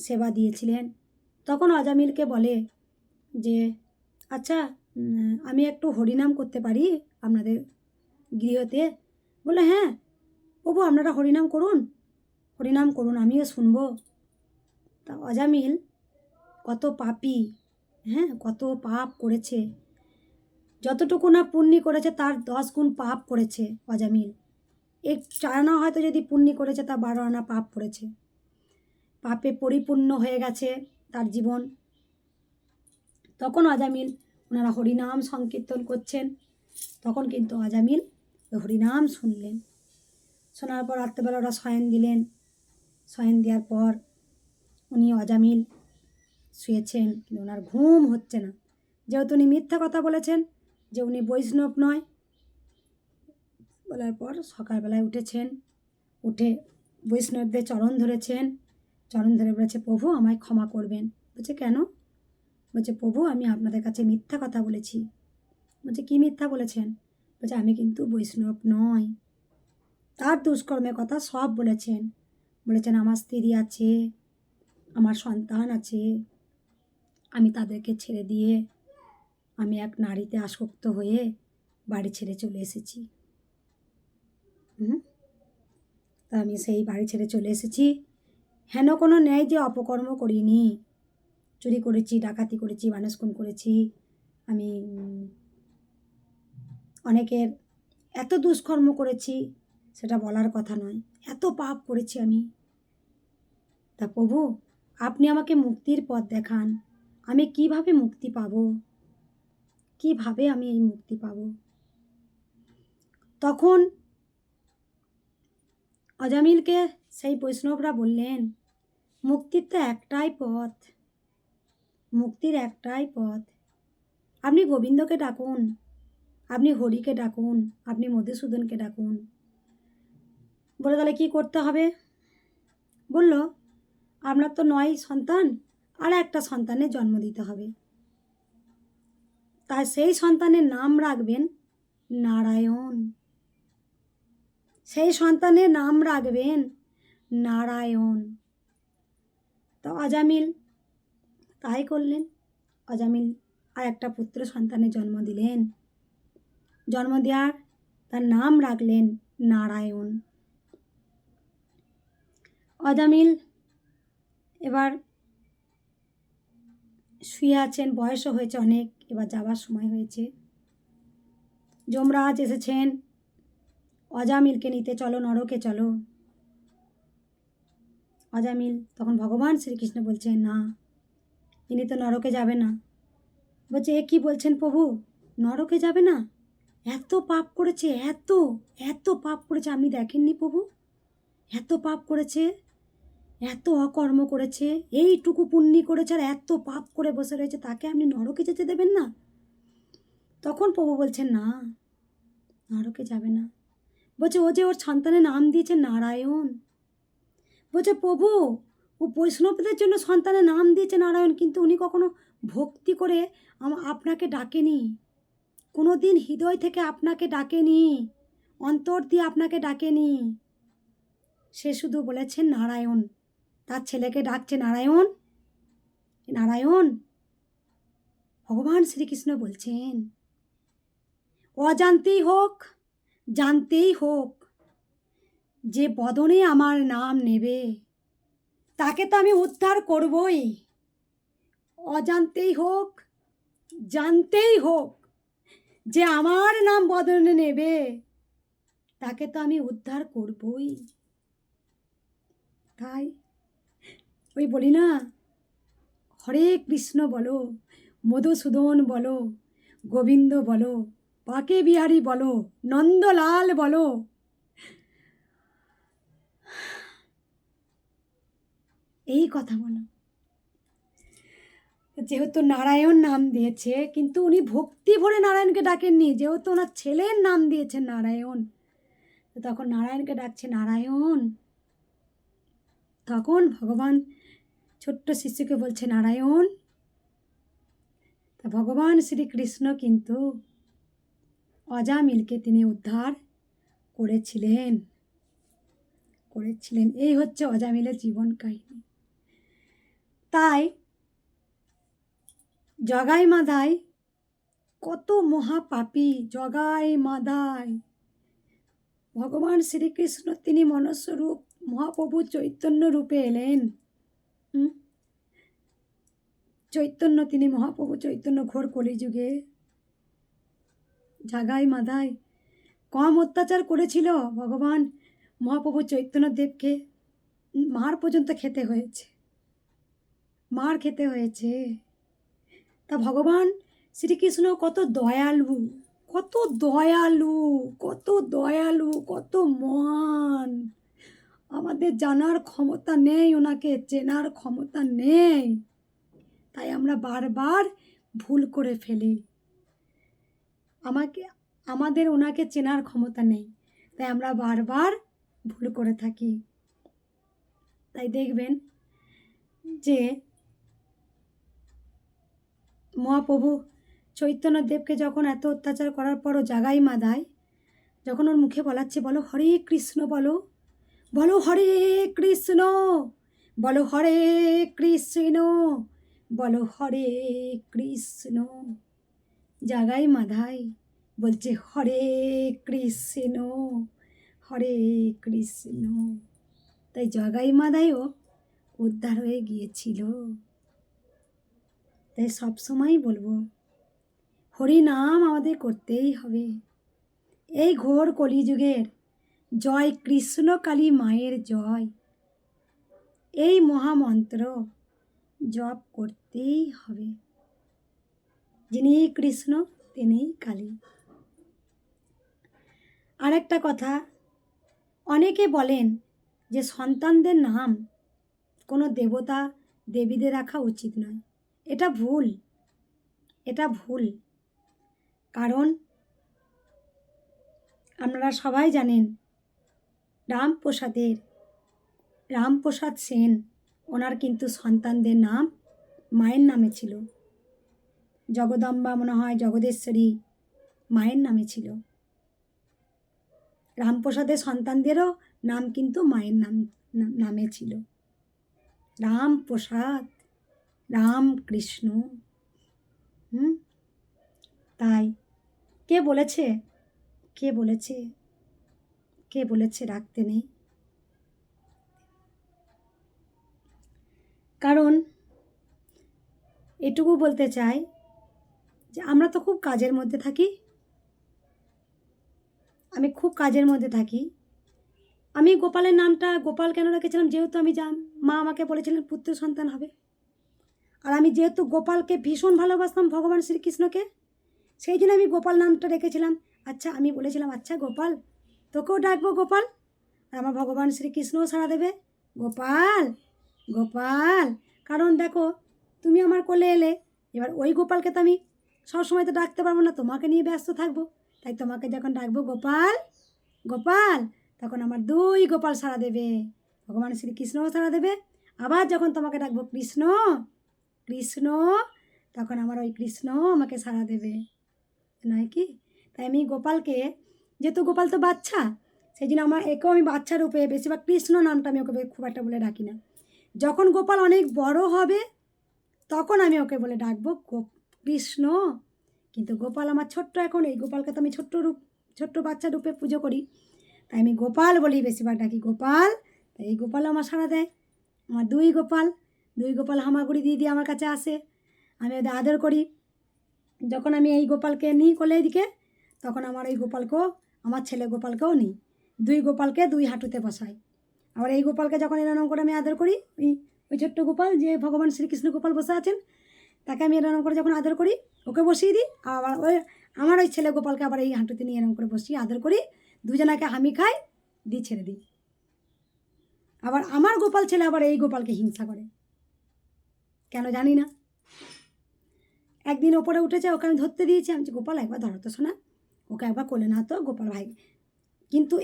সেবা দিয়েছিলেন। তখন অজামিলকে বলে যে আচ্ছা আমি একটু হরিনাম করতে পারি আপনাদের গৃহতে? বলে হ্যাঁ প্রভু, আপনারা হরিনাম করুন, হরিনাম করুন, আমিও শুনবো। তা অজামিল কত পাপী, হ্যাঁ কত পাপ করেছে, যতটুকু না পুণ্যি করেছে তার 10 গুণ পাপ করেছে অজামিল। 4 আনা হয়তো যদি পুণ্যি করেছে, তা 12 আনা পাপ করেছে। পাপে পরিপূর্ণ হয়ে গেছে তার জীবন। তখন অজামিল ওনারা হরিনাম সংকীর্তন করছেন, তখন কিন্তু অজামিল হরিনাম শুনলেন। শোনার পর রাত্রেবেলা ওরা শয়ন দিলেন। শয়ন দেওয়ার পর উনি অজামিল শুয়েছেন, কিন্তু ওনার ঘুম হচ্ছে না, যেহেতু উনি মিথ্যা কথা বলেছেন যে উনি বৈষ্ণব নয়। বলার পর সকালবেলায় উঠেছেন, উঠে বৈষ্ণবদের চরণ ধরেছেন, চরণ ধরে বলেছে, প্রভু আমায় ক্ষমা করবেন। বলছে কেন? বলছে প্রভু আমি আপনাদের কাছে মিথ্যা কথা বলেছি। বলছে কী মিথ্যা বলেছেন? বলছে আমি কিন্তু বৈষ্ণব নয়। তার দুষ্কর্মের কথা সব বলেছেন। বলেছেন আমার স্ত্রী আছে, আমার সন্তান আছে, আমি তাদেরকে ছেড়ে দিয়ে আমি এক নারীতে আসক্ত হয়ে বাড়ি ছেড়ে চলে এসেছি। তা আমি সেই বাড়ি ছেড়ে চলে এসেছি, হেন কোনো ন্যায় যে অপকর্ম করিনি। চুরি করেছি, ডাকাতি করেছি, মানুষ খুন করেছি, আমি অনেকের এত দুষ্কর্ম করেছি সেটা বলার কথা নয়, এত পাপ করেছি আমি। তা প্রভু আপনি আমাকে মুক্তির পথ দেখান, আমি কিভাবে মুক্তি পাব, কিভাবে আমি এই মুক্তি পাব? তখন অজামিলকে সেই বৈষ্ণবরা বললেন, মুক্তির তো একটাই পথ, মুক্তির একটাই পথ, আপনি গোবিন্দকে ডাকুন, আপনি হরিকে ডাকুন, আপনি মধুসূদনকে ডাকুন। বলে তাহলে কী করতে হবে? বলল আপনার তো 9 সন্তান, আর একটা সন্তানের জন্ম দিতে হবে। তাই সেই সন্তানের নাম রাখবেন নারায়ণ, সেই সন্তানের নাম রাখবেন নারায়ণ। তো অজামিল তাই করলেন। অজামিল আর একটা পুত্র সন্তানের জন্ম দিলেন, জন্ম দেওয়ার তার নাম রাখলেন নারায়ণ। অজামিল এবার শুয়ে আছেন, বয়সও হয়েছে অনেক, এবার যাবার সময় হয়েছে। যমরাজ এসেছেন অজামিলকে নিতে, চলো নরকে চলো। অজামিল তখন ভগবান শ্রীকৃষ্ণ বলছেন না, ইনি তো নরকে যাবে না। বলছে এ কী বলছেন প্রভু, নরকে যাবে না? এত পাপ করেছে, এত এত পাপ করেছে, আপনি দেখেননি প্রভু? এত পাপ করেছে, এত অকর্ম করেছে, এইটুকু পুণ্যি করেছে, আর এত পাপ করে বসে রয়েছে, তাকে আপনি নরকে যেতে দেবেন না? তখন প্রভু বলছেন না, নরকে যাবে না। বলছে ও যে ওর সন্তানের নাম দিয়েছে নারায়ণ। বলছে প্রভু ও বৈষ্ণবদের জন্য সন্তানের নাম দিয়েছে নারায়ণ, কিন্তু উনি কখনো ভক্তি করে আপনাকে ডাকেনি, কোনো দিন হৃদয় থেকে আপনাকে ডাকেনি, অন্তর দিয়ে আপনাকে ডাকেনি। সে শুধু বলেছেন নারায়ণ, তার ছেলেকে ডাকছে নারায়ণ নারায়ণ। ভগবান শ্রীকৃষ্ণ বলছেন অজান্তেই হোক জানতেই হোক, যে বদনে আমার নাম নেবে তাকে তো আমি উদ্ধার করবই। অজান্তেই হোক জানতেই হোক, যে আমার নাম বদনে নেবে তাকে তো আমি উদ্ধার করবই। তাই ওই বলি না, হরে কৃষ্ণ বলো, মধুসূদন বলো, গোবিন্দ বলো, বাঁকে বিহারী বলো, নন্দলাল বলো, এই কথা বলো। যেহেতু নারায়ণ নাম দিয়েছে, কিন্তু উনি ভক্তি ভরে নারায়ণকে ডাকেননি, যেহেতু ওনার ছেলের নাম দিয়েছেন নারায়ণ, তখন নারায়ণকে ডাকছে নারায়ণ। তখন ভগবান ছোট্ট শিশুকে বলছে নারায়ণ। তা ভগবান শ্রীকৃষ্ণ কিন্তু অজামিলকে তিনি উদ্ধার করেছিলেন। এই হচ্ছে অজামিলের জীবন কাহিনী। তাই জগাই মাধাই কত মহাপাপী, জগাই মাধাই ভগবান শ্রীকৃষ্ণ তিনি মনুষ্যরূপ মহাপ্রভু চৈতন্য রূপে এলেন। চৈতন্য, তিনি মহাপ্রভু চৈতন্য ঘোর কলিযুগে। জগাই মাধাই কম অত্যাচার করেছিল ভগবান মহাপ্রভু চৈতন্যদেবকে, মার পর্যন্ত খেতে হয়েছে, মার খেতে হয়েছে। তা ভগবান শ্রীকৃষ্ণ কত দয়ালু, কত দয়ালু, কত দয়ালু, কত মহান। আমাদের জানার ক্ষমতা নেই, ওনাকে চেনার ক্ষমতা নেই, তাই আমরা বারবার ভুল করে ফেলি। আমাদের ওনাকে চেনার ক্ষমতা নেই, তাই আমরা বারবার ভুল করে থাকি। তাই দেখবেন যে মহাপ্রভু চৈতন্যদেবকে যখন এত অত্যাচার করার পরও জগাই মাধাই যখন ওর মুখে বলাচ্ছে, বলো হরে কৃষ্ণ, বলো বলো হরে কৃষ্ণ, বলো হরে কৃষ্ণ, বলো হরে কৃষ্ণ, জগাই মাধাই বলছে হরে কৃষ্ণ, হরে কৃষ্ণ। তাই জগাই মাধাইও উদ্ধার হয়ে গিয়েছিল। তাই সবসময় বলবো হরি নাম আমাদের করতেই হবে। এই ঘোর কলিযুগের জয় কৃষ্ণ কালী মায়ের জয়, এই মহামন্ত্র জপ করতেই হবে। যিনি কৃষ্ণ তিনি কালী। আরেকটা কথা, অনেকে বলেন যে সন্তানদের নাম কোনো দেবতা দেবীদের রাখা উচিত নয়। এটা ভুল, এটা ভুল। কারণ আপনারা সবাই জানেন রামপ্রসাদ সেন, ওনার কিন্তু সন্তানদের নাম মায়ের নামে ছিল। জগদম্বা মনে হয় জগদেশ্বরী মায়ের নামে ছিল। রামপ্রসাদের সন্তানদেরও নাম কিন্তু মায়ের নামে ছিল। রামপ্রসাদ, রামকৃষ্ণ। তাই কে বলেছে রাখতে নেই? কারণ এটুকু বলতে চাই যে আমরা তো খুব কাজের মধ্যে থাকি, আমি খুব কাজের মধ্যে থাকি। আমি গোপালের নামটা গোপাল কেন রেখেছিলাম, যেহেতু আমি মা আমাকে বলেছিলেন পুত্র সন্তান হবে, আর আমি যেহেতু গোপালকে ভীষণ ভালোবাসতাম ভগবান শ্রীকৃষ্ণকে, সেই জন্য আমি গোপাল নামটা রেখেছিলাম। আচ্ছা, আমি বলেছিলাম আচ্ছা গোপাল, তোকেও ডাকবো গোপাল, আর আমার ভগবান শ্রীকৃষ্ণও সাড়া দেবে গোপাল গোপাল। কারণ দেখো, তুমি আমার কোলে এলে, এবার ওই গোপালকে তো আমি সবসময় তো ডাকতে পারবো না, তোমাকে নিয়ে ব্যস্ত থাকবো। তাই তোমাকে যখন ডাকবো গোপাল গোপাল, তখন আমার দুই গোপাল সাড়া দেবে, ভগবান শ্রীকৃষ্ণও সাড়া দেবে। আবার যখন তোমাকে ডাকবো কৃষ্ণ কৃষ্ণ, তখন আমার ওই কৃষ্ণ আমাকে সাড়া দেবে, নয় কি? তাই আমি গোপালকে, যেহেতু গোপাল তো বাচ্চা, সেই জন্য একেও আমি বাচ্চা রূপে, বেশিরভাগ কৃষ্ণ নামটা আমি ওকে খুব একটা বলে ডাকি না। যখন গোপাল অনেক বড় হবে তখন আমি ওকে বলে ডাকবো কৃষ্ণ। কিন্তু গোপাল আমার ছোট্ট, এখন এই গোপালকে তো আমি ছোট্ট বাচ্চা রূপে পুজো করি, তাই আমি গোপাল বলি বেশিরভাগ ডাকি, গোপাল। তাই এই গোপাল আমার সাড়া দেয়। আমার দুই গোপাল হামাগুড়ি দিয়ে আমার কাছে আসে, আমি ওদের আদর করি। যখন আমি এই গোপালকে নিই কোলে এদিকে, তখন আমার এই গোপালকেও, আমার ছেলে গোপালকেও নিই, দুই গোপালকে দুই হাঁটুতে বসাই। আবার এই গোপালকে যখন এরকম করে আমি আদর করি, ওই ছোট্ট গোপাল যে ভগবান শ্রীকৃষ্ণ গোপাল বসে আছেন, তাকে আমি এরকম করে যখন আদর করি, ওকে বসিয়ে দিই, আবার আমার ওই ছেলে গোপালকে আবার এই হাঁটুতে নিয়ে এরকম করে বসিয়ে আদর করি, দুজনাকে হামি খাই, দিয়ে ছেড়ে দিই। আবার আমার গোপাল ছেলে আবার এই গোপালকে হিংসা করে, কেন জানি না। একদিন ওপরে উঠেছে, ওকে আমি ধরতে দিয়েছি, আমি গোপাল একবার ধরো তো শোনা, ওকে একবার কোলে না তো গোপাল ভাই। কিন্তু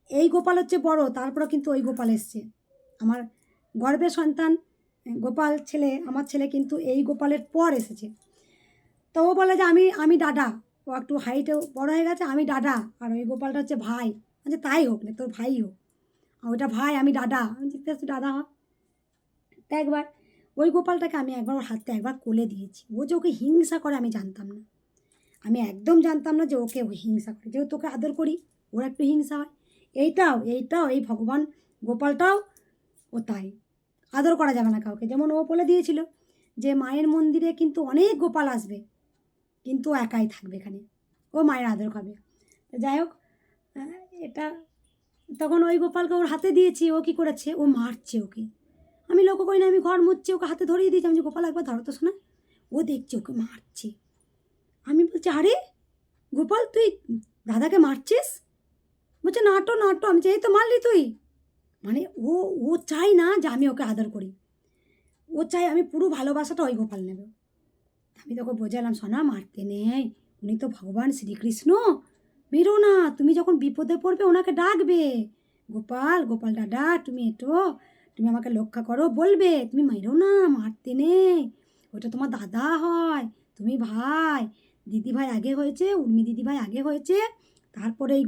এই গোপাল হচ্ছে বড়, তারপরে কিন্তু ওই গোপাল এসছে, আমার গর্ভের সন্তান গোপাল ছেলে, আমার ছেলে কিন্তু এই গোপালের পর এসেছে। তো ও বলে যে আমি দাদা, ও একটু হাইটেও বড় হয়ে গেছে, আমি দাদা, আর ওই গোপালটা হচ্ছে ভাই। আচ্ছা তাই হোক না, তোর ভাই হোক, ওইটা ভাই, আমি দাদা, আমি জিজ্ঞেস তুই দাদা হ। তা একবার ওই গোপালটাকে আমি একবার ওর হাতে একবার কোলে দিয়েছি, ও যে ওকে হিংসা করে আমি জানতাম না, আমি একদম জানতাম না যে ওকে হিংসা করে, যেহেতু তোকে আদর করি ওর একটু হিংসা হয়। এইটাও এই ভগবান গোপালটাও ও তাই, আদর করা যাবে না কাউকে। যেমন ও বলে দিয়েছিল যে মায়ের মন্দিরে কিন্তু অনেক গোপাল আসবে, কিন্তু ও একাই থাকবে এখানে, ও মায়ের আদর খাবে। তো যাই হোক, এটা তখন ওই গোপালকে ওর হাতে দিয়েছি, ও কী করেছে, ও মারছে ওকে। আমি লক্ষ্য করি না, আমি ঘর মুচ্ছি, ওকে হাতে ধরিয়ে দিয়েছি, আমি যে গোপাল একবার ধরো তো শোনা, ও দেখছে ওকে মারছে। আমি বলছি আরে গোপাল তুই দাদাকে মারছিস? বলছে নাটো, আমি এই তো মারলি তুই। মানে ও ও চাই না যে আমি ওকে আদর করি, ও চাই আমি পুরো ভালোবাসাটা ওই গোপাল নেবে। আমি তোকে বোঝালাম সোনা মারতে নেই, উনি তো ভগবান শ্রীকৃষ্ণ, বেরো না, তুমি যখন বিপদে পড়বে ওনাকে ডাকবে, গোপাল গোপাল দাদা তুমি এটো, তুমি আমাকে রক্ষা করো বলবে, তুমি মেরো না, মারতে নেই, ওটা তোমার দাদা হয়, তুমি ভাই, দিদি ভাই আগে হয়েছে, উর্মি দিদি ভাই আগে হয়েছে, তারপরে এই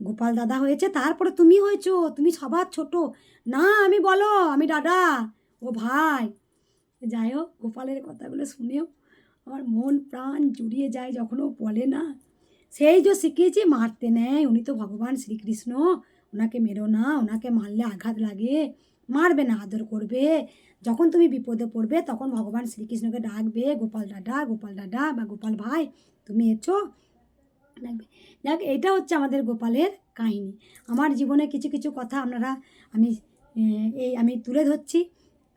গোপাল দাদা হয়েছে, তারপরে তুমি হয়েছো, তুমি সবার ছোট না, আমি বলো আমি দাদা, ও ভাই। যাই হোক, গোপালের কথাগুলো শুনেও আমার মন প্রাণ জুড়িয়ে যায় যখন ও বলে না, সেই যে শিখিয়েছি মারতে নেই, উনি তো ভগবান শ্রীকৃষ্ণ, ওনাকে মেরো না, ওনাকে মারলে আঘাত লাগে, মারবে না, আদর করবে, যখন তুমি বিপদে পড়বে তখন ভগবান শ্রীকৃষ্ণকে ডাকবে, গোপাল দাদা বা গোপাল ভাই তুমি এসো, ডাকবে। যাক, এটা হচ্ছে আমাদের গোপালের কাহিনী। আমার জীবনে কিছু কিছু কথা আমি তুলে ধরছি,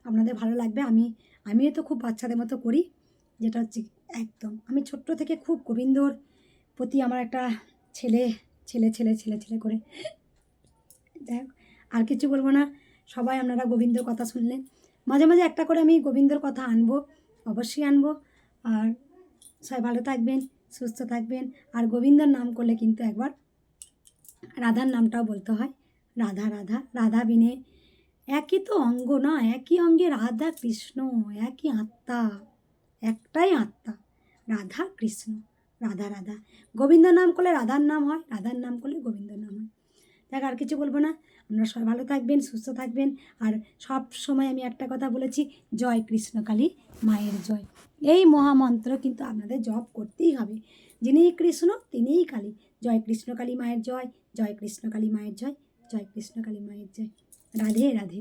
আপনাদের ভালো লাগবে। আমিও তো খুব বাচ্চাদের মতো করি, যেটা হচ্ছে একদম আমি ছোট্ট থেকে খুব গোবিন্দর প্রতি আমার একটা ছেলে করে। যাই হোক, আর কিছু বলবো না, সবাই আপনারা গোবিন্দর কথা শুনলেন, মাঝে মাঝে একটা করে আমি গোবিন্দর কথা আনবো, অবশ্যই আনবো। আর সবাই ভালো থাকবেন, সুস্থ থাকবেন। আর গোবিন্দর নাম করলে কিন্তু একবার রাধার নামটাও বলতে হয়, রাধা বিনে একই তো অঙ্গ না, একই অঙ্গে রাধা কৃষ্ণ, একই আত্মা, একটাই আত্মা, রাধা কৃষ্ণ, রাধা। গোবিন্দ নাম করলে রাধার নাম হয়, রাধার নাম করলে গোবিন্দর নাম হয়। দেখ, আর কিছু বলবো না, আপনারা সবাই ভালো থাকবেন, সুস্থ থাকবেন। আর সব সময় আমি একটা কথা বলেছি, জয় কৃষ্ণকালী মায়ের জয়, এই মহামন্ত্র কিন্তু আপনাদের জপ করতেই হবে। যিনিই কৃষ্ণ তিনিই কালী, জয় কৃষ্ণকালী মায়ের জয়, জয় কৃষ্ণকালী মায়ের জয়, জয় কৃষ্ণকালী মায়ের জয়। রাধে রাধে।